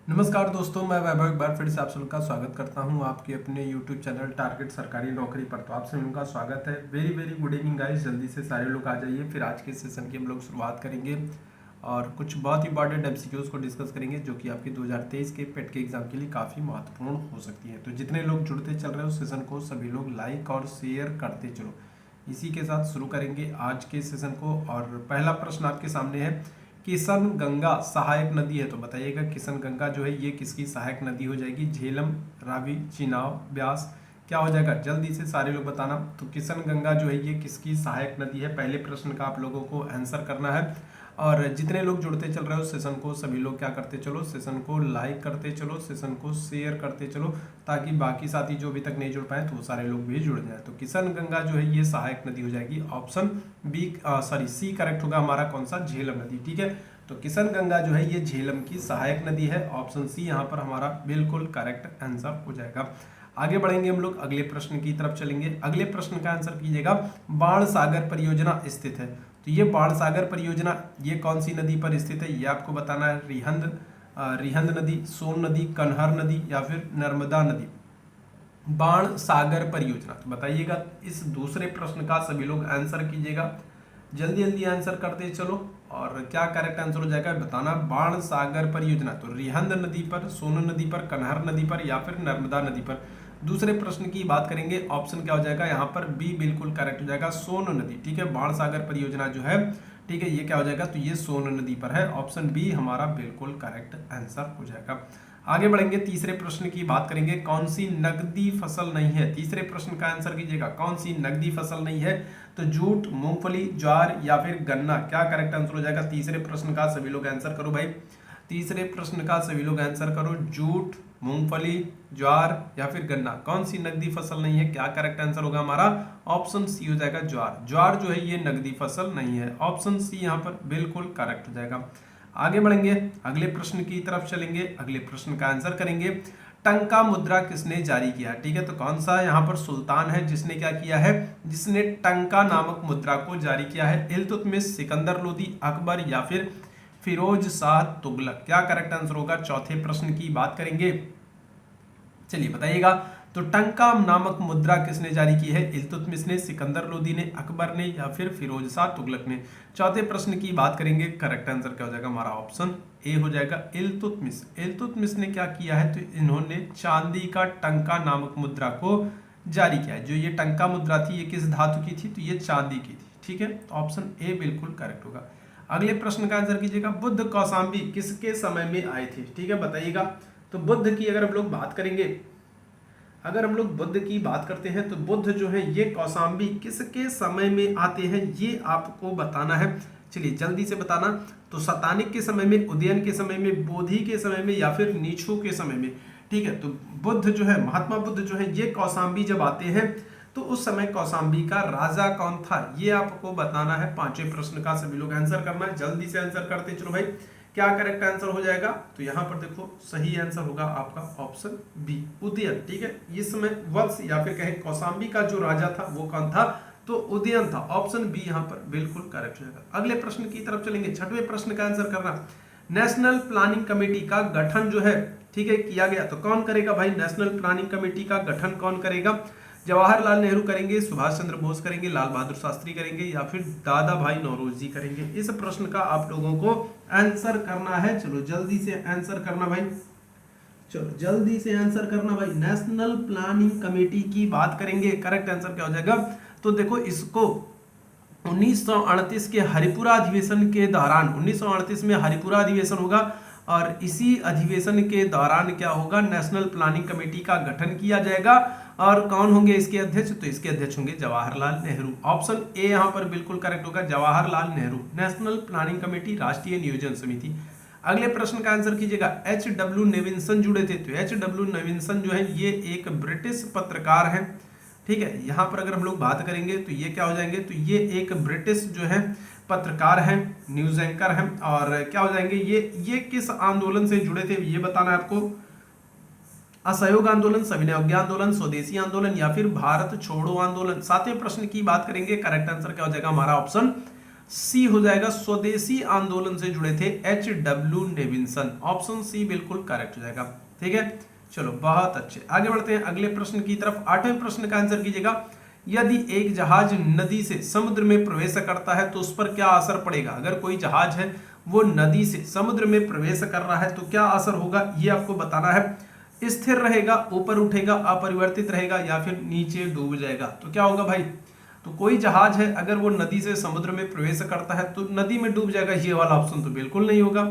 नमस्कार दोस्तों, मैं वैभव एक बार फिर से आप सबका स्वागत करता हूं आपके अपने YouTube चैनल टारगेट सरकारी नौकरी पर। तो आप सभी का स्वागत है। Very very good evening guys, जल्दी से सारे लोग आ जाइए। फिर आज के सेशन की हम लोग शुरुआत करेंगे और कुछ बहुत इंपॉर्टेंट MCQs को डिस्कस करेंगे जो कि आपके 2023 के पेट के एग्जाम के लिए काफ़ी महत्वपूर्ण हो सकती है। तो जितने लोग जुड़ते चल रहे हो सेशन को, सभी लोग लाइक और शेयर करते चलो। इसी के साथ शुरू करेंगे आज के सेशन को। और पहला प्रश्न आपके सामने है, किशन गंगा सहायक नदी है। तो बताइएगा किशन गंगा जो है ये किसकी सहायक नदी हो जाएगी? झेलम, रावी, चिनाब, ब्यास, क्या हो जाएगा? जल्दी से सारे लोग बताना। तो किशन गंगा जो है ये किसकी सहायक नदी है? पहले प्रश्न का आप लोगों को आंसर करना है। और जितने लोग जुड़ते चल रहे हो सेशन को, सभी लोग क्या करते चलो, सेशन को लाइक करते चलो, सेशन को शेयर करते चलो, ताकि बाकी साथी जो अभी तक नहीं जुड़ पाए तो वो सारे लोग भी जुड़ जाए। तो किशन गंगा जो है ये सहायक नदी हो जाएगी। ऑप्शन सी करेक्ट होगा हमारा। कौन सा? झेलम नदी। ठीक है, तो किशन गंगा जो है ये झेलम की सहायक नदी है। ऑप्शन सी यहाँ पर हमारा बिल्कुल करेक्ट आंसर हो जाएगा। आगे बढ़ेंगे हम लोग, अगले प्रश्न की तरफ चलेंगे। अगले प्रश्न का आंसर कीजिएगा। बाण सागर परियोजना स्थित है। तो ये बाण सागर परियोजना ये कौन सी नदी पर स्थित है? ये आपको बताना है। रिहंद नदी, सोन नदी, कन्हर नदी या फिर नर्मदा नदी। बाण सागर परियोजना। तो बताइएगा इस दूसरे प्रश्न का सभी लोग आंसर कीजिएगा। जल्दी जल्दी आंसर करते चलो और क्या करेक्ट आंसर हो जाएगा बताना। बाण सागर परियोजना तो रिहंद नदी पर, सोन नदी पर, कन्हर नदी पर या फिर नर्मदा नदी पर। दूसरे प्रश्न की बात करेंगे, ऑप्शन क्या हो जाएगा यहाँ पर? बी बिल्कुल करेक्ट हो जाएगा, सोन नदी। ठीक है, बाण सागर परियोजना जो है, ठीक है, ये क्या हो जाएगा? तो ये सोन नदी पर है। ऑप्शन बी हमारा बिल्कुल करेक्ट आंसर हो जाएगा। आगे बढ़ेंगे, तीसरे प्रश्न की बात करेंगे। कौन सी नकदी फसल नहीं है? तीसरे प्रश्न का आंसर कीजिएगा। कौन सी नकदी फसल नहीं है? तो जूट, मूंगफली, ज्वार या फिर गन्ना। क्या करेक्ट आंसर हो जाएगा? तीसरे प्रश्न का सभी लोग आंसर करो भाई। तीसरे प्रश्न का सभी लोग आंसर करो। जूट, मूंगफली, ज्वार या फिर गन्ना, कौन सी नकदी फसल नहीं है? क्या करेक्ट आंसर होगा हमारा? ऑप्शन सी हो जाएगा, ज्वार। ज्वार जो है ये नकदी फसल नहीं है। ऑप्शन सी यहाँ पर बिल्कुल करेक्ट हो जाएगा। आगे बढ़ेंगे, अगले प्रश्न की तरफ चलेंगे। अगले प्रश्न का आंसर करेंगे। टंका मुद्रा किसने जारी किया? ठीक है, तो कौन सा यहाँ पर सुल्तान है जिसने क्या किया है? जिसने टंका नामक मुद्रा को जारी किया है? इल्तुतमिश, सिकंदर लोदी, अकबर या फिर फिरोज शाह तुगलक। क्या करेक्ट आंसर होगा? चौथे प्रश्न की बात करेंगे। चलिए बताइएगा। तो टंका नामक मुद्रा किसने जारी की है? इल्तुतमिश ने, सिकंदर लोदी ने, अकबर ने या फिर फिरोज शाह तुगलक ने। चौथे प्रश्न की बात करेंगे। करेक्ट आंसर क्या हो जाएगा हमारा? ऑप्शन ए हो जाएगा, इल्तुतमिश। इल्तुतमिश ने क्या किया है? तो इन्होंने चांदी का टंका नामक मुद्रा को जारी किया है। जो ये टंका मुद्रा थी ये किस धातु की थी? तो ये चांदी की थी। ठीक है, तो ऑप्शन ए बिल्कुल करेक्ट होगा। अगले प्रश्न का आंसर कीजिएगा। बुद्ध कौशाम्बी किसके समय में आए थे? ठीक है, बताइएगा। तो बुद्ध की अगर हम लोग बात करेंगे, अगर हम लोग बुद्ध की बात करते हैं तो बुद्ध जो है ये कौशाम्बी किसके समय में आते हैं ये आपको बताना है। चलिए जल्दी से बताना। तो शतानिक के समय में, उदयन के समय में, बोधि के समय में या फिर नीछू के समय में। ठीक है, तो बुद्ध जो है, महात्मा बुद्ध जो है ये कौशाम्बी जब आते हैं तो उस समय कौशाम्बी का राजा कौन था ये आपको बताना है। पांचवें प्रश्न का सभी लोग आंसर करना है। जल्दी से आंसर करते चलो भाई। क्या करेक्ट आंसर हो जाएगा? तो यहाँ पर देखो सही आंसर होगा आपका ऑप्शन बी, उदयन। ठीक है, इस समय वत्स या फिर कहें कौशाम्बी का जो राजा था वो कौन था? तो उदयन था। ऑप्शन बी यहाँ पर बिल्कुल करेक्ट हो जाएगा। अगले प्रश्न की तरफ चलेंगे। छठवें प्रश्न का आंसर करना। नेशनल प्लानिंग कमेटी का गठन जो है, ठीक है, किया गया तो कौन करेगा भाई? नेशनल प्लानिंग कमेटी का गठन कौन करेगा? जवाहरलाल नेहरू करेंगे, सुभाष चंद्र बोस करेंगे, लाल बहादुर शास्त्री करेंगे या फिर दादा भाई नौरोजी करेंगे? इस प्रश्न का आप लोगों को आंसर करना है। चलो जल्दी से आंसर करना भाई। चलो जल्दी से आंसर करना भाई। नेशनल प्लानिंग कमेटी की बात करेंगे, करेक्ट आंसर क्या हो जाएगा? तो देखो इसको 1938 के हरिपुरा अधिवेशन के दौरान, 1938 में हरिपुरा अधिवेशन होगा और इसी अधिवेशन के दौरान क्या होगा? नेशनल प्लानिंग कमेटी का गठन किया जाएगा। और कौन होंगे इसके अध्यक्ष? तो इसके अध्यक्ष होंगे जवाहरलाल नेहरू। ऑप्शन ए यहाँ पर बिल्कुल करेक्ट होगा, Jawaharlal Nehru. National planning committee, राष्ट्रीय नियोजन समिति। अगले प्रश्न का आंसर कीजिएगा। एच.डब्ल्यू. नेविल्सन जुड़े थे। तो एच.डब्ल्यू. नेविल्सन जो है ये एक ब्रिटिश पत्रकार हैं। ठीक है, यहाँ पर अगर हम लोग बात करेंगे तो ये क्या हो जाएंगे? तो ये एक ब्रिटिश जो है पत्रकार हैं, न्यूज एंकर हैं। और क्या हो जाएंगे? ये किस आंदोलन से जुड़े थे ये बताना है आपको। असहयोग आंदोलन, सविनय अवज्ञा आंदोलन, स्वदेशी आंदोलन या फिर भारत छोड़ो आंदोलन। सातवें प्रश्न की बात करेंगे। करेक्ट आंसर क्या हो जाएगा हमारा? ऑप्शन सी हो जाएगा, स्वदेशी आंदोलन से जुड़े थे H.W. नेविल्सन। ऑप्शन सी बिल्कुल करेक्ट हो जाएगा। ठीक है, चलो बहुत अच्छे, आगे बढ़ते हैं अगले प्रश्न की तरफ। 8वें प्रश्न का आंसर कीजिएगा। यदि एक जहाज नदी से समुद्र में प्रवेश करता है तो उस पर क्या असर पड़ेगा? अगर कोई जहाज है वो नदी से समुद्र में प्रवेश कर रहा है तो क्या असर होगा, ये आपको बताना है। स्थिर रहेगा, ऊपर उठेगा, अपरिवर्तित रहेगा या फिर नीचे डूब जाएगा? तो क्या होगा भाई, तो कोई जहाज है अगर वो नदी से समुद्र में प्रवेश करता है तो नदी में डूब जाएगा, ये वाला ऑप्शन तो बिल्कुल नहीं होगा।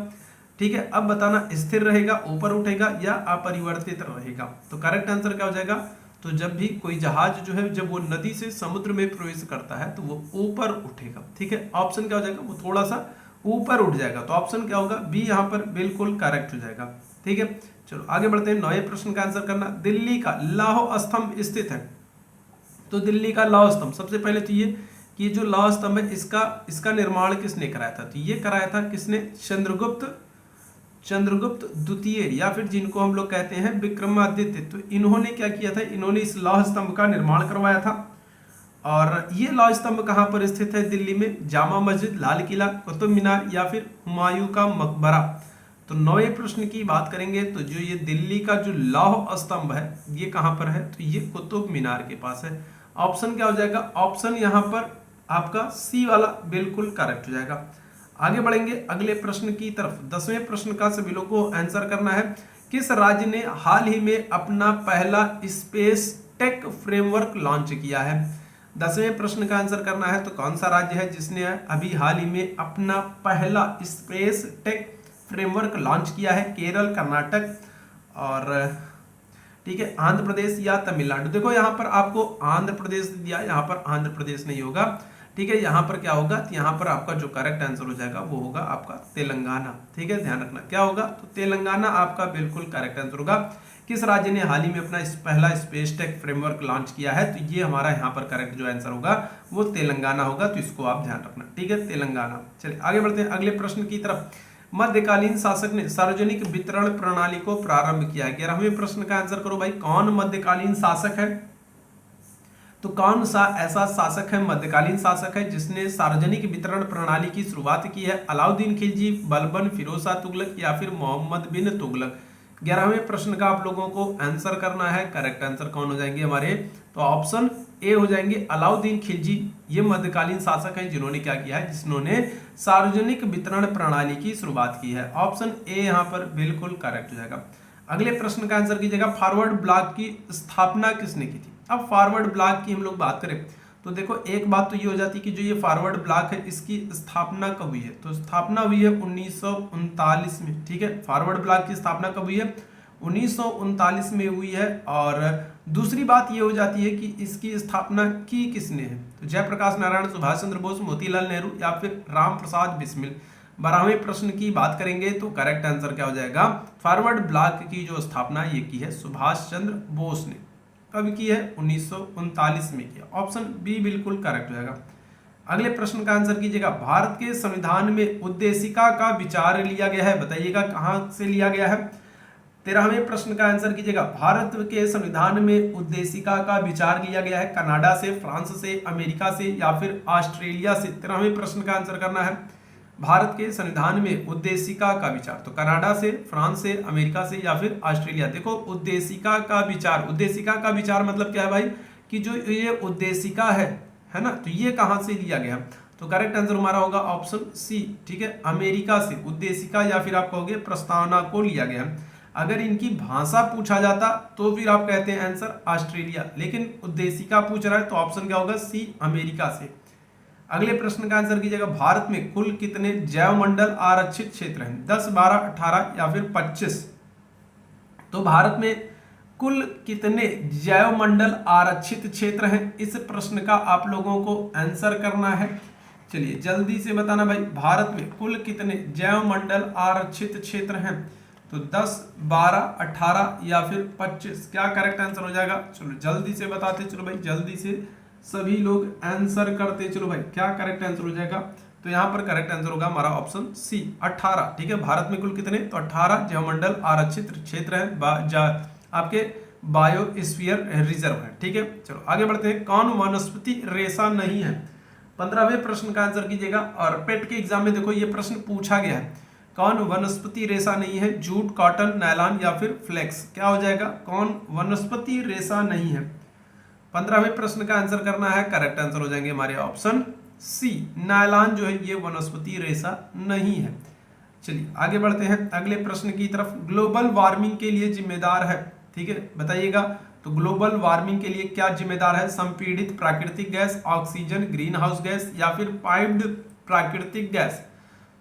ठीक है, अब बताना स्थिर रहेगा, ऊपर उठेगा या अपरिवर्तित रहेगा? तो करेक्ट आंसर क्या हो जाएगा, तो जब भी कोई जहाज जो है जब वो नदी से समुद्र में प्रवेश करता है तो वो ऊपर उठेगा। ठीक है, ऑप्शन क्या हो जाएगा, वो थोड़ा सा ऊपर उठ जाएगा। तो ऑप्शन क्या होगा, बी यहाँ पर बिल्कुल करेक्ट हो जाएगा। ठीक है, चलो आगे बढ़ते हैं। 9वें प्रश्न का आंसर करना। दिल्ली का लौह स्तंभ स्थित है, तो दिल्ली का लौह स्तंभ, सबसे पहले तो ये कि जो लौह स्तंभ है इसका निर्माण किसने कराया था? तो ये कराया था किसने? चंद्रगुप्त द्वितीय, या फिर जिनको हम लोग कहते हैं विक्रमादित्य। तो इन्होंने क्या किया था, इन्होंने इस लौह स्तंभ का निर्माण करवाया था। और ये लौह स्तंभ कहाँ पर स्थित है दिल्ली में? जामा मस्जिद, लाल किला, कुतुब मीनार या फिर हुमायूं का मकबरा? तो 9वें प्रश्न की बात करेंगे तो जो ये दिल्ली का जो लौह स्तंभ है ये कहाँ पर है? तो ये कुतुब मीनार के पास है। ऑप्शन क्या हो जाएगा, ऑप्शन यहाँ पर आपका सी वाला बिल्कुल करेक्ट हो जाएगा। आगे बढ़ेंगे अगले प्रश्न की तरफ। 10वें प्रश्न का सभी लोगों को आंसर करना है। किस राज्य ने हाल ही में अपना पहला स्पेस टेक फ्रेमवर्क लॉन्च किया है? 10वें प्रश्न का आंसर करना है, तो कौन सा राज्य है जिसने अभी हाल ही में अपना पहला स्पेस टेक फ्रेमवर्क लॉन्च किया है? केरल, कर्नाटक और ठीक है आंध्र प्रदेश या तमिलनाडु? देखो यहाँ पर आपको आंध्र प्रदेश दिया, यहाँ पर आंध्र प्रदेश नहीं होगा। ठीक है, यहाँ पर क्या होगा, तो यहाँ पर आपका जो करेक्ट आंसर हो जाएगा वो होगा आपका तेलंगाना। ठीक है, ध्यान रखना क्या होगा, तो तेलंगाना आपका बिल्कुल करेक्ट आंसर होगा। किस राज्य ने हाल ही में अपना पहला स्पेस टेक फ्रेमवर्क लॉन्च किया है? तो ये हमारा यहाँ पर करेक्ट जो आंसर होगा वो तेलंगाना होगा, तो इसको आप ध्यान रखना। ठीक है, तेलंगाना। चलिए आगे बढ़ते हैं अगले प्रश्न की तरफ। मध्यकालीन शासक ने सार्वजनिक वितरण प्रणाली को प्रारंभ किया है। 11वें प्रश्न का आंसर करो भाई, कौन मध्यकालीन शासक है? तो कौन सा ऐसा शासक है, मध्यकालीन शासक है जिसने सार्वजनिक वितरण प्रणाली की शुरुआत की है? अलाउद्दीन खिलजी, बलबन, फिरोज शाह तुगलक या फिर मोहम्मद बिन तुगलक? 11वें प्रश्न का आप लोगों को आंसर करना है। करेक्ट आंसर कौन हो जाएंगे हमारे, तो ऑप्शन ए हो जाएंगे अलाउद्दीन खिलजी। ये मध्यकालीन शासक हैं जिन्होंने क्या किया है, जिन्होंने सार्वजनिक वितरण प्रणाली की शुरुआत की है। ऑप्शन ए यहाँ पर बिल्कुल करेक्ट हो जाएगा। अगले प्रश्न का आंसर कीजिएगा, फॉरवर्ड ब्लॉक की स्थापना किसने की थी? अब फॉरवर्ड ब्लॉक की हम लोग बात करें तो देखो एक बात तो ये हो जाती है कि जो ये फॉरवर्ड ब्लॉक है इसकी स्थापना कब हुई है? तो स्थापना हुई है 1939 में। ठीक है, फॉरवर्ड ब्लॉक की स्थापना कब हुई है? 1939 में हुई है। और दूसरी बात ये हो जाती है कि इसकी स्थापना की किसने है? तो जयप्रकाश नारायण, सुभाष चंद्र बोस, मोतीलाल नेहरू या फिर राम प्रसाद बिस्मिल? 12वें प्रश्न की बात करेंगे तो करेक्ट आंसर क्या हो जाएगा, फॉरवर्ड ब्लॉक की जो स्थापना ये की है सुभाष चंद्र बोस ने। कब की है? 1939 में किया। ऑप्शन बी बिल्कुल करेक्ट हो जाएगा। अगले प्रश्न का आंसर कीजिएगा, भारत के संविधान में उद्देशिका का विचार लिया गया है, बताइएगा कहां से लिया गया है? 13वें प्रश्न का आंसर कीजिएगा, भारत के संविधान में उद्देशिका का विचार लिया गया है कनाडा से, फ्रांस से, अमेरिका से या फिर ऑस्ट्रेलिया से? 13वें प्रश्न का आंसर करना है, भारत के संविधान में उद्देशिका का विचार, तो कनाडा से, फ्रांस से, अमेरिका से या फिर ऑस्ट्रेलिया? देखो उद्देशिका का विचार, उद्देशिका का विचार मतलब क्या है भाई, कि जो ये उद्देशिका है ना, तो ये कहां से लिया गया? तो करेक्ट आंसर हमारा होगा ऑप्शन सी। ठीक है, अमेरिका से उद्देशिका या फिर आप कहोगे प्रस्तावना को लिया गया। अगर इनकी भाषा पूछा जाता तो फिर आप कहते हैं आंसर ऑस्ट्रेलिया, लेकिन उद्देशिका पूछ रहा है तो ऑप्शन क्या होगा, सी, अमेरिका से। अगले प्रश्न का आंसर कीजिएगा, भारत में कुल कितने जैवमंडल आरक्षित क्षेत्र हैं? 10, 12, 18 या फिर 25? तो भारत में कुल कितने जैवमंडल आरक्षित क्षेत्र हैं, इस प्रश्न का आप लोगों को आंसर करना है। चलिए जल्दी से बताना भाई, भारत में कुल कितने जैवमंडल आरक्षित क्षेत्र हैं? तो 10, 12, 18 या फिर 25? क्या करेक्ट आंसर हो जाएगा? चलो जल्दी से बताते चलो भाई, जल्दी से सभी लोग आंसर करते चलो भाई, क्या करेक्ट आंसर हो जाएगा? तो यहाँ पर करेक्ट आंसर होगा हमारा ऑप्शन सी, 18। ठीक है, भारत में कुल कितने? तो 18 जैवमंडल आरक्षित क्षेत्र है, आपके बायोस्फीयर रिजर्व है। ठीक है, चलो आगे बढ़ते हैं। कौन वनस्पति रेशा नहीं है? 15वें प्रश्न का आंसर कीजिएगा। और पेट के एग्जाम में देखो ये प्रश्न पूछा गया है, कौन वनस्पति रेशा नहीं है? जूट, कॉटन, नायलॉन या फिर फ्लेक्स? क्या हो जाएगा? कौन वनस्पति रेशा नहीं है? 15वें प्रश्न का आंसर करना है। करेक्ट आंसर हो जाएंगे हमारे ऑप्शन सी, नायलॉन जो है ये वनस्पति रेशा नहीं है। चलिए आगे बढ़ते हैं अगले प्रश्न की तरफ। ग्लोबल वार्मिंग के लिए जिम्मेदार है, ठीक है, बताइएगा। तो ग्लोबल वार्मिंग के लिए क्या जिम्मेदार है? संपीड़ित प्राकृतिक gas, oxygen, green house gas या फिर पाइप्ड प्राकृतिक गैस?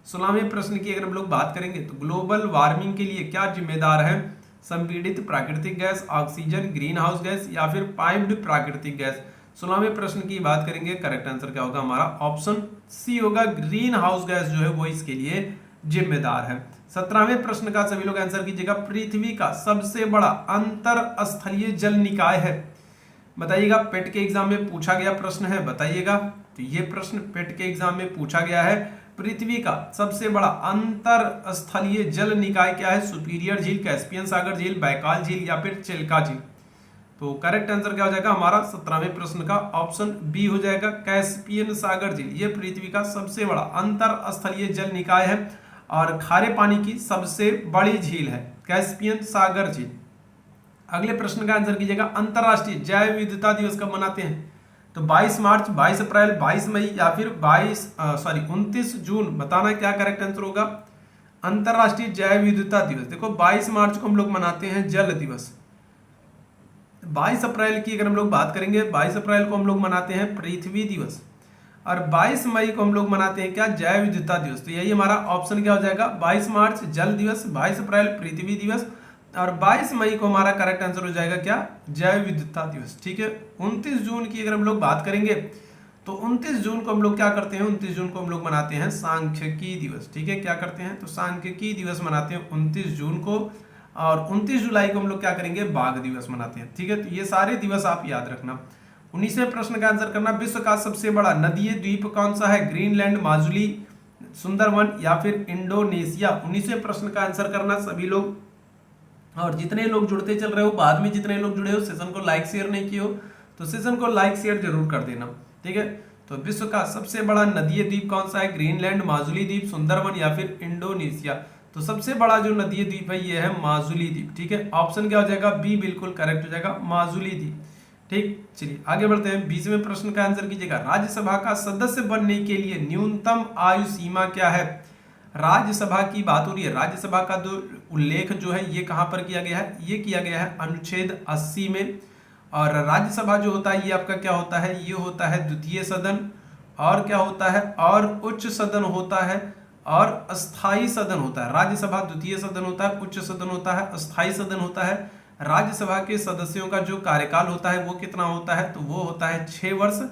16वें प्रश्न की अगर हम लोग बात करेंगे तो ग्लोबल वार्मिंग के लिए क्या जिम्मेदार है? संपीड़ित प्राकृतिक gas, oxygen, green house gas या फिर पाइप्ड प्राकृतिक गैस? 16वें प्रश्न की बात करेंगे, करेक्ट आंसर क्या होगा हमारा? ऑप्शन सी होगा, ग्रीन हाउस गैस जो है वो इसके लिए जिम्मेदार है। 17वें प्रश्न का सभी लोग आंसर कीजिएगा। पृथ्वी का सबसे बड़ा अंतर स्थलीय जल निकाय है, बताइएगा। पेट के एग्जाम में पूछा गया प्रश्न है, बताइएगा। तो ये प्रश्न पेट के एग्जाम में पूछा गया है, पृथ्वी का सबसे बड़ा अंतर स्थलीय जल निकाय क्या है? सुपीरियर झील, कैस्पियन सागर झील, बैकाल झील या फिर चिल्का झील? तो करेक्ट आंसर क्या हो जाएगा हमारा 17वें प्रश्न का? ऑप्शन बी हो जाएगा, कैस्पियन सागर झील। ये पृथ्वी का सबसे बड़ा अंतर स्थलीय जल निकाय है और खारे पानी की सबसे बड़ी झील है, कैस्पियन सागर झील। अगले प्रश्न का आंसर कीजिएगा। अंतरराष्ट्रीय जैव विविधता दिवस कब मनाते हैं? तो 22 मार्च, 22 अप्रैल, 22 मई या फिर 29 जून? बताना क्या करेक्ट आंसर होगा। अंतरराष्ट्रीय जैव विविधता दिवस देखो 22 मार्च को हम लोग मनाते हैं जल दिवस। 22 अप्रैल की अगर हम लोग बात करेंगे, 22 अप्रैल को हम लोग मनाते हैं पृथ्वी दिवस और 22 मई को हम लोग मनाते हैं क्या? जैव विविधता दिवस। तो यही हमारा ऑप्शन क्या हो जाएगा? 22 मार्च जल दिवस, 22 अप्रैल पृथ्वी दिवस और 22 मई को हमारा करेक्ट आंसर हो जाएगा क्या? जैव विविधता दिवस, ठीक है। 29 जून की अगर हम लोग बात करेंगे तो 29 जून को हम लोग क्या करते हैं? 29 जून को हम लोग मनाते हैं सांख्यिकी दिवस, ठीक है। क्या करते हैं? तो सांख्यिकी दिवस मनाते हैं 29 जून को और 29 जुलाई को हम लोग क्या करेंगे? बाघ दिवस मनाते हैं, ठीक है। तो ये सारे दिवस आप याद रखना। 19वें प्रश्न का आंसर करना। विश्व का सबसे बड़ा नदीय द्वीप कौन सा है? ग्रीनलैंड, माजुली, सुंदरवन या फिर इंडोनेशिया? 19वें प्रश्न का आंसर करना सभी लोग। और जितने लोग जुड़ते चल रहे हो, बाद में जितने लोग जुड़े हो, सेशन को लाइक शेयर नहीं किए हो तो सेशन को लाइक शेयर जरूर कर देना, ठीक है। तो विश्व का सबसे बड़ा नदीय द्वीप कौन सा है? ग्रीनलैंड, माजुली द्वीप, सुंदरवन या फिर इंडोनेशिया? तो सबसे बड़ा जो नदीय द्वीप है ये है माजुली द्वीप, ठीक है। ऑप्शन क्या हो जाएगा? बी बिल्कुल करेक्ट हो जाएगा, माजुली द्वीप, ठीक। चलिए आगे बढ़ते हैं। 20वें प्रश्न का आंसर कीजिएगा। राज्यसभा का सदस्य बनने के लिए न्यूनतम आयु सीमा क्या है? राज्यसभा की बात हो रही है। राज्यसभा का जो उल्लेख जो है ये कहां पर किया गया है? ये किया गया है अनुच्छेद 80 में। और राज्यसभा जो होता है ये आपका क्या होता है? ये होता है द्वितीय सदन। और क्या होता है? और उच्च सदन होता है और अस्थाई सदन होता है। राज्यसभा द्वितीय सदन होता है, उच्च सदन होता है, अस्थाई सदन होता है। राज्यसभा के सदस्यों का जो कार्यकाल होता है वो कितना होता है? तो वो होता है 6 वर्ष।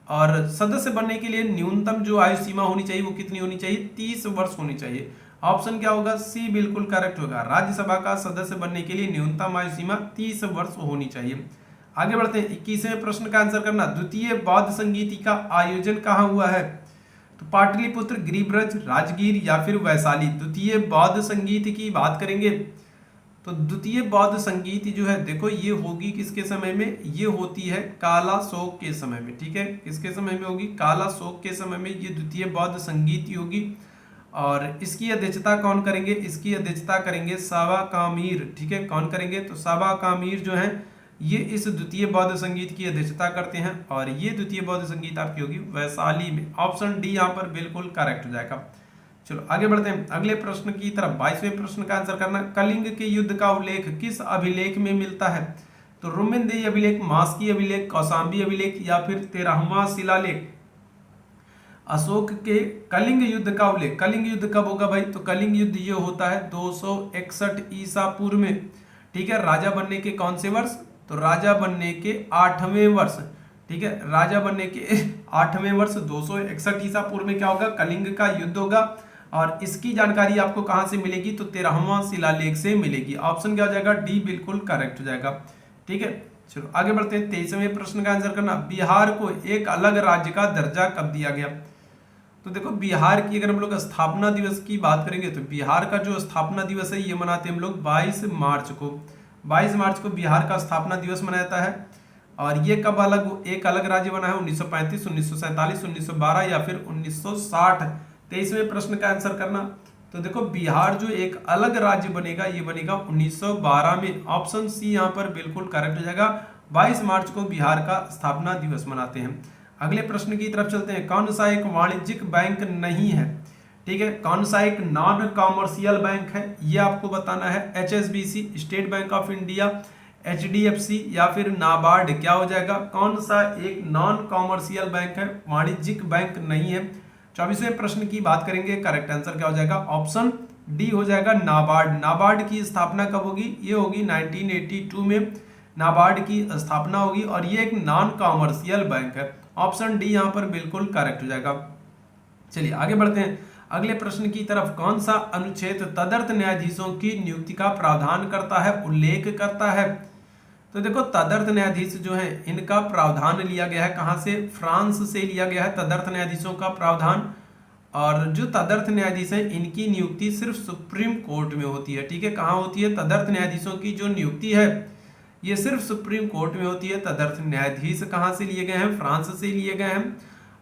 और सदस्य बनने के लिए न्यूनतम जो आयु सीमा होनी चाहिए वो कितनी होनी चाहिए? 30 वर्ष होनी चाहिए। ऑप्शन क्या होगा? सी बिल्कुल करेक्ट होगा। राज्यसभा का सदस्य बनने के लिए न्यूनतम आयु सीमा 30 वर्ष होनी चाहिए। आगे बढ़ते हैं। 21वें प्रश्न का आंसर करना। द्वितीय बौद्ध संगीति का आयोजन कहाँ हुआ है? तो पाटलिपुत्र, गिरिब्रज, राजगीर या फिर वैशाली? द्वितीय बौद्ध संगीत की बात करेंगे तो द्वितीय बौद्ध संगीत जो है देखो ये होगी किसके समय में? ये होती है काला शोक के समय में, ठीक है। किसके समय में होगी? काला शोक के समय में ये द्वितीय बौद्ध संगीत होगी। और इसकी अध्यक्षता कौन करेंगे? इसकी अध्यक्षता करेंगे सावा कामीर, ठीक है। कौन करेंगे? तो सावा कामीर जो है ये इस द्वितीय बौद्ध संगीत की अध्यक्षता करते हैं और ये द्वितीय बौद्ध संगीत आपकी होगी वैशाली में। ऑप्शन डी यहाँ पर बिल्कुल करेक्ट हो जाएगा। चलो आगे बढ़ते हैं अगले प्रश्न की तरफ। 22वें प्रश्न का आंसर करना। कलिंग के युद्ध का उल्लेख किस अभिलेख में मिलता है? तो रुमिनदेही अभिलेख, मास्की अभिलेख, कौशाम्बी अभिलेख या फिर 13वां शिलालेख? अशोक के कलिंग युद्ध का उल्लेख, कलिंग युद्ध कब होगा भाई? तो कलिंग युद्ध ये होता है 261 ईसा पूर्व में, ठीक है। राजा बनने के कौन से वर्ष? तो राजा बनने के 8वें वर्ष, ठीक है। राजा बनने के 8वें वर्ष 261 ईसा पूर्व में क्या होगा? कलिंग का युद्ध होगा। और इसकी जानकारी आपको कहां से मिलेगी? तो 13वां शिलालेख से मिलेगी। ऑप्शन क्या हो जाएगा? डी बिल्कुल करेक्ट हो जाएगा, ठीक है। चलो आगे बढ़ते हैं। 23वें प्रश्न का आंसर करना। बिहार को एक अलग राज्य का दर्जा कब दिया गया? तो देखो बिहार की अगर हम लोग स्थापना दिवस की बात करेंगे तो बिहार का जो स्थापना दिवस है ये मनाते हैं हम लोग 22 मार्च को। 22 मार्च को बिहार का स्थापना दिवस मनाया जाता है। और ये कब एक अलग राज्य बना है? 1935, 1947, 1912 या फिर 1960? 23वें प्रश्न का आंसर करना। तो देखो बिहार जो एक अलग राज्य बनेगा ये बनेगा 1912 में। ऑप्शन सी यहाँ पर बिल्कुल करेक्ट हो जाएगा। 22 मार्च को बिहार का स्थापना दिवस मनाते हैं। अगले प्रश्न की तरफ चलते हैं। कौन सा एक वाणिज्यिक बैंक नहीं है? ठीक है, कौन सा एक नॉन कॉमर्शियल बैंक है ये आपको बताना है। HSBC, state bank of India, HDFC या फिर नाबार्ड, क्या हो जाएगा? कौन सा एक नॉन कॉमर्शियल बैंक है, वाणिज्यिक बैंक नहीं है? 24वें प्रश्न की बात करेंगे, करेक्ट आंसर क्या हो जाएगा? ऑप्शन डी हो जाएगा नाबार्ड। नाबार्ड की स्थापना कब होगी? ये होगी 1982 में नाबार्ड की स्थापना होगी और ये एक नॉन कॉमर्शियल बैंक है। ऑप्शन डी यहाँ पर बिल्कुल करेक्ट हो जाएगा। चलिए आगे बढ़ते हैं अगले प्रश्न की तरफ। कौन सा अनुच्छेद तदर्थ न्यायाधीशों की नियुक्ति का प्रावधान करता है, उल्लेख करता है? तो देखो तदर्थ न्यायाधीश जो है इनका प्रावधान लिया गया है कहां से? फ्रांस से लिया गया है तदर्थ न्यायाधीशों का प्रावधान। और जो तदर्थ न्यायाधीश है इनकी नियुक्ति सिर्फ सुप्रीम कोर्ट में होती है। ठीक है, कहां होती है? तदर्थ न्यायाधीशों की जो नियुक्ति है ये सिर्फ सुप्रीम कोर्ट में होती है। तदर्थ न्यायाधीश कहां से लिए गए हैं? फ्रांस से लिए गए हैं।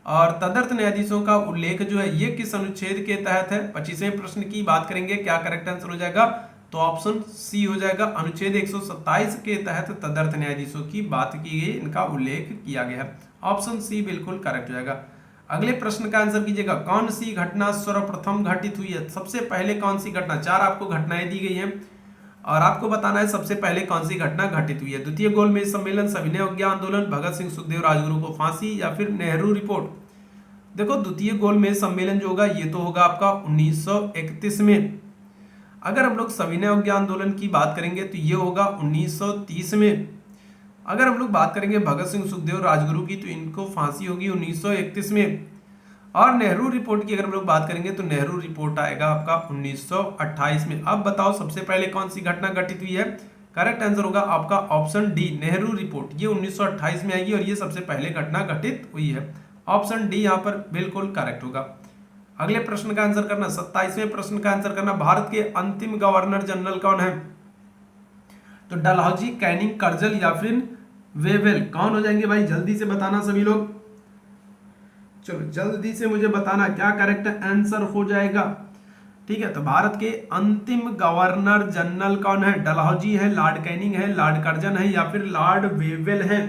और तदर्थ न्यायाधीशों का उल्लेख जो है ये किस अनुच्छेद के तहत है? 25वें प्रश्न की बात करेंगे, क्या करेक्ट आंसर हो जाएगा? तो ऑप्शन सी हो जाएगा। अनुच्छेद 127 के तहत तदर्थ न्यायाधीशों की बात की गई, इनका उल्लेख किया गया है। ऑप्शन सी बिल्कुल करेक्ट हो जाएगा। अगले प्रश्न का आंसर कीजिएगा। कौन सी घटना सर्वप्रथम घटित हुई है? सबसे पहले कौन सी घटना? 4 आपको घटनाएं दी गई हैं और आपको बताना है सबसे पहले कौन सी घटना घटित हुई है। द्वितीय गोलमेज सम्मेलन, सविनय अवज्ञा आंदोलन, भगत सिंह सुखदेव राजगुरु को फांसी या फिर नेहरू रिपोर्ट? देखो द्वितीय गोलमेज सम्मेलन जो होगा ये तो होगा आपका 1931 में। अगर हम लोग सविनय अवज्ञा आंदोलन की बात करेंगे तो ये होगा 1930 में। अगर हम लोग बात करेंगे भगत सिंह सुखदेव राजगुरु की तो इनको फांसी होगी 1931 में। और नेहरू रिपोर्ट की अगर हम लोग बात करेंगे तो नेहरू रिपोर्ट आएगा आपका 1928 में। अब बताओ सबसे पहले कौन सी घटना घटित हुई है? करेक्ट आंसर होगा आपका ऑप्शन डी, नेहरू रिपोर्ट। ये 1928 में आएगी और ये सबसे पहले घटना घटित हुई है। ऑप्शन डी यहाँ पर बिल्कुल करेक्ट होगा। अगले प्रश्न का आंसर करना, 27वें प्रश्न का आंसर करना। भारत के अंतिम गवर्नर जनरल कौन है? तो डलहौजी, कैनिंग, कर्जल या फिर वेवेल, कौन हो जाएंगे भाई? जल्दी से बताना सभी लोग, चलो जल्दी से मुझे बताना क्या करेक्ट आंसर हो जाएगा। ठीक है, तो भारत के अंतिम गवर्नर जनरल कौन है? डलहौजी है, लॉर्ड कैनिंग है, लॉर्ड कर्जन है या फिर लॉर्ड वेवेल है?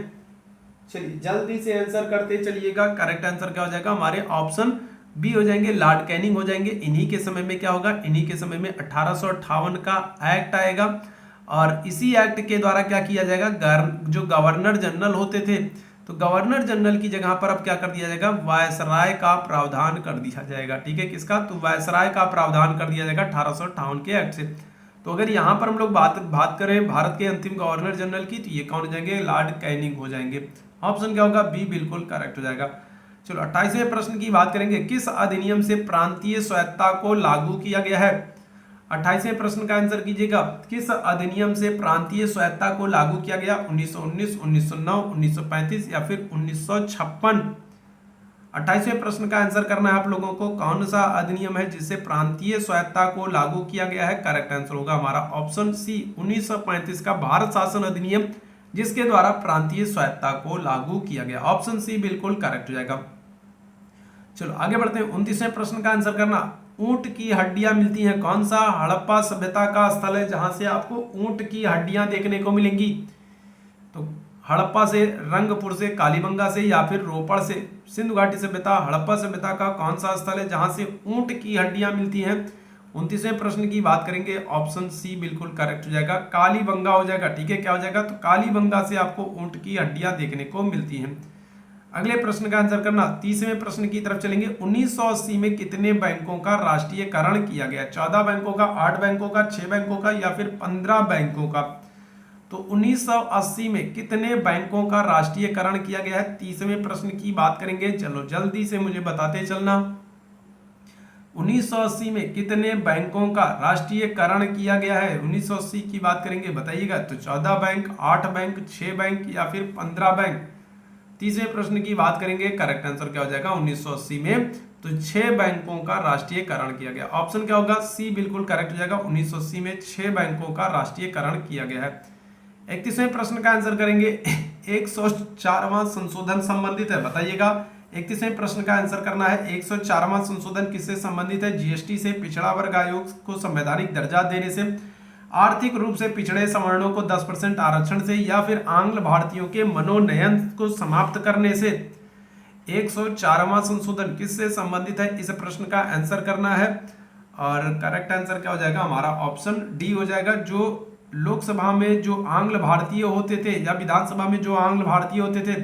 चलिए जल्दी से आंसर करते चलिएगा। करेक्ट आंसर क्या हो जाएगा? हमारे ऑप्शन बी हो जाएंगे, लॉर्ड कैनिंग हो जाएंगे। इन्हीं के समय में क्या होगा? इन्हीं के समय में 1858 का एक्ट आएगा और इसी एक्ट के द्वारा क्या किया जाएगा? जो गवर्नर जनरल होते थे तो गवर्नर जनरल की जगह पर अब क्या कर दिया जाएगा? वायसराय का प्रावधान कर दिया जाएगा। ठीक है, किसका? तो वायसराय का प्रावधान कर दिया जाएगा 1858 के एक्ट से। तो अगर यहाँ पर हम लोग बात करें भारत के अंतिम गवर्नर जनरल की तो ये कौन हो जाएंगे? लॉर्ड कैनिंग हो जाएंगे। ऑप्शन क्या होगा? बी बिल्कुल करेक्ट हो जाएगा। चलो 28वें प्रश्न की बात करेंगे। किस अधिनियम से प्रांतीय स्वायत्तता को लागू किया गया है? 28वें प्रश्न का आंसर कीजिएगा। किस अधिनियम से प्रांतीय स्वायत्तता को लागू किया गया? 1919, 1909, 1935 या फिर 1956? 28वें प्रश्न का आंसर करना है आप लोगों को। कौन सा अधिनियम है जिससे प्रांतीय स्वायत्तता को लागू किया गया है? करेक्ट आंसर होगा हमारा ऑप्शन सी, 1935 का भारत शासन अधिनियम, जिसके द्वारा प्रांतीय स्वायत्तता को लागू किया गया। ऑप्शन सी बिल्कुल करेक्ट हो जाएगा। चलो आगे बढ़ते हैं। 29वें प्रश्न का आंसर करना। ऊंट की हड्डियां मिलती हैं, कौन सा हड़प्पा सभ्यता का स्थल है जहां से आपको ऊंट की हड्डियां देखने को मिलेंगी? तो हड़प्पा से, रंगपुर से, कालीबंगा से या फिर रोपड़ से? सिंधु घाटी सभ्यता, हड़प्पा सभ्यता का कौन सा स्थल है जहां से ऊंट की हड्डियां मिलती हैं? 29वें प्रश्न की बात करेंगे, ऑप्शन सी बिल्कुल करेक्ट हो जाएगा, कालीबंगा हो जाएगा। ठीक है, क्या हो जाएगा? तो कालीबंगा से आपको ऊंट की हड्डियां देखने को मिलती हैं। अगले प्रश्न का आंसर करना। 30वें प्रश्न की तरफ चलेंगे। 1980 में कितने बैंकों का राष्ट्रीयकरण किया गया? 14 बैंकों का, 8 बैंकों का, 6 बैंकों का या फिर 15 बैंकों का? तो 1980 में कितने बैंकों का राष्ट्रीयकरण किया गया है? 30वें प्रश्न की बात करेंगे। चलो जल्दी से मुझे बताते चलना। 1980 में कितने बैंकों का राष्ट्रीयकरण किया गया है? 1980 की बात करेंगे, बताइएगा। तो 14 बैंक, 8 बैंक, 6 बैंक या फिर 15 बैंक? 30वें प्रश्न की बात करेंगे, करेक्ट आंसर क्या हो जाएगा? 1980 में तो 6 बैंकों का राष्ट्रीयकरण किया गया। ऑप्शन क्या होगा? सी बिल्कुल करेक्ट हो जाएगा। 1980 में 6 बैंकों का राष्ट्रीयकरण किया गया है। 31वें प्रश्न का आंसर करेंगे। 104वां संशोधन संबंधित है? बताइएगा। 31वें प्रश्न का आंसर करना है। 104वां संशोधन किससे संबंधित है? जीएसटी से, पिछड़ा वर्ग आयोग को संवैधानिक दर्जा देने से, आर्थिक रूप से पिछड़े सवर्णों को 10% आरक्षण से, या फिर आंग्ल भारतीयों के मनोनयन को समाप्त करने से। 104वां संशोधन किससे संबंधित है? इस प्रश्न का आंसर करना है और करेक्ट आंसर क्या हो जाएगा हमारा? ऑप्शन डी हो जाएगा। जो लोकसभा में जो आंग्ल भारतीय होते थे या विधानसभा में जो आंग्ल भारतीय होते थे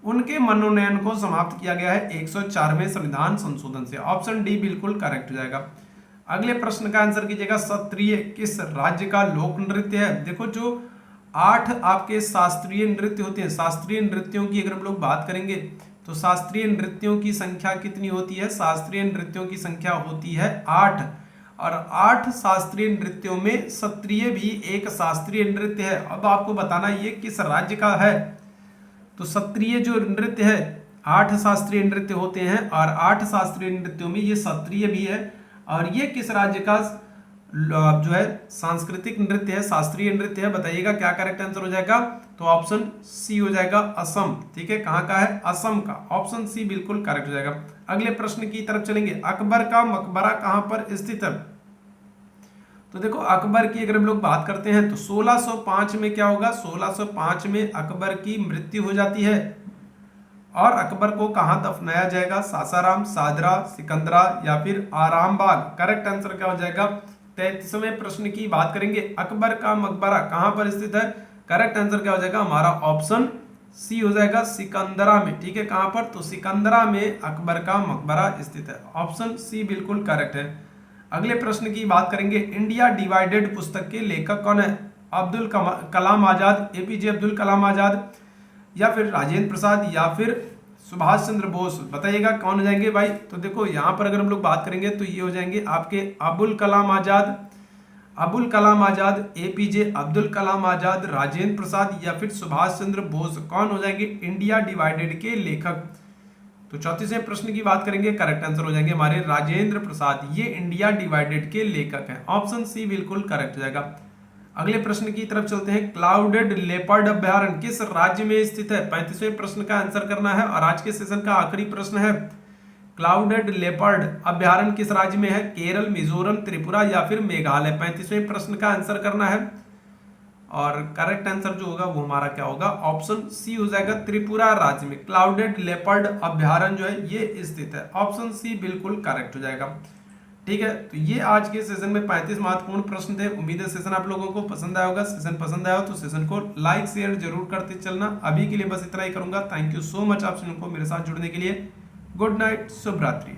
उनके मनोनयन को समाप्त किया गया है 104वें संविधान संशोधन से। ऑप्शन डी बिल्कुल करेक्ट हो जाएगा। अगले प्रश्न का आंसर कीजिएगा। सत्रिय किस राज्य का लोक नृत्य है? देखो, जो 8 आपके शास्त्रीय नृत्य होते हैं, शास्त्रीय नृत्यों की अगर हम लोग बात करेंगे तो शास्त्रीय नृत्यों की संख्या कितनी होती है? शास्त्रीय नृत्यों की संख्या होती है 8, और 8 शास्त्रीय नृत्यों में सत्रिय भी एक शास्त्रीय नृत्य है। अब आपको बताना ये किस राज्य का है। तो सत्रिय जो नृत्य है, 8 शास्त्रीय नृत्य होते हैं और 8 शास्त्रीय नृत्यों में ये सत्रिय भी है, और ये किस राज्य का जो है सांस्कृतिक नृत्य है, शास्त्रीय नृत्य है? बताइएगा क्या करेक्ट आंसर हो जाएगा? तो ऑप्शन सी हो जाएगा, असम। ठीक है, कहाँ का है? असम का। ऑप्शन सी बिल्कुल करेक्ट हो जाएगा। अगले प्रश्न की तरफ चलेंगे। अकबर का मकबरा कहाँ पर स्थित है? तो देखो, अकबर की अगर हम लोग बात करते हैं तो 1605 में क्या होगा? 1605 में अकबर की मृत्यु हो जाती है, और अकबर को कहां दफनाया जाएगा? सासाराम, सादरा, सिकंदरा या फिर आरामबाग? करेक्ट आंसर क्या हो जाएगा? 33वें प्रश्न की बात करेंगे। अकबर का मकबरा कहां पर स्थित है? करेक्ट आंसर क्या हो जाएगा हमारा? ऑप्शन सी हो जाएगा, सिकंदरा में। ठीक है, कहां पर? तो सिकंदरा में अकबर का मकबरा स्थित है। ऑप्शन सी बिल्कुल करेक्ट है। अगले प्रश्न की बात करेंगे। इंडिया डिवाइडेड पुस्तक के लेखक कौन है? अब्दुल कलाम आजाद, एपीजे अब्दुल कलाम आजाद, या फिर राजेंद्र प्रसाद, या फिर सुभाष चंद्र बोस? बताइएगा कौन हो जाएंगे भाई? तो देखो, यहाँ पर अगर हम लोग बात करेंगे तो ये हो जाएंगे आपके अबुल कलाम आजाद, अबुल कलाम आजाद, एपीजे अब्दुल कलाम आजाद, राजेंद्र प्रसाद या फिर सुभाष चंद्र बोस? कौन हो जाएंगे इंडिया डिवाइडेड के लेखक? तो 34वें प्रश्न की बात करेंगे। करेक्ट आंसर हो जाएंगे हमारे राजेंद्र प्रसाद। ये इंडिया डिवाइडेड के लेखक हैं। ऑप्शन सी बिल्कुल करेक्ट हो जाएगा। अगले प्रश्न की तरफ चलते हैं। क्लाउडेड लेपर्ड अभ्यारण्य किस राज्य में स्थित है? 35वें प्रश्न का आंसर करना है और आज के सेशन का आखिरी प्रश्न है। क्लाउडेड लेपर्ड अभ्यारण्य किस राज्य में है? केरल, मिजोरम, त्रिपुरा या फिर मेघालय? 35वें प्रश्न का आंसर करना है और करेक्ट आंसर जो होगा वो हमारा क्या होगा? ऑप्शन सी हो जाएगा, त्रिपुरा राज्य में क्लाउडेड लेपर्ड अभ्यारण्य जो है ये स्थित है। ऑप्शन सी बिल्कुल करेक्ट हो जाएगा। ठीक है, तो ये आज के सेशन में 35 महत्वपूर्ण प्रश्न थे। उम्मीद है सेशन आप लोगों को पसंद आया होगा। सेशन पसंद आया हो तो सेशन को लाइक शेयर जरूर करते चलना। अभी के लिए बस इतना ही करूंगा। थैंक यू सो मच आप सभी को मेरे साथ जुड़ने के लिए। गुड नाइट, शुभ रात्रि।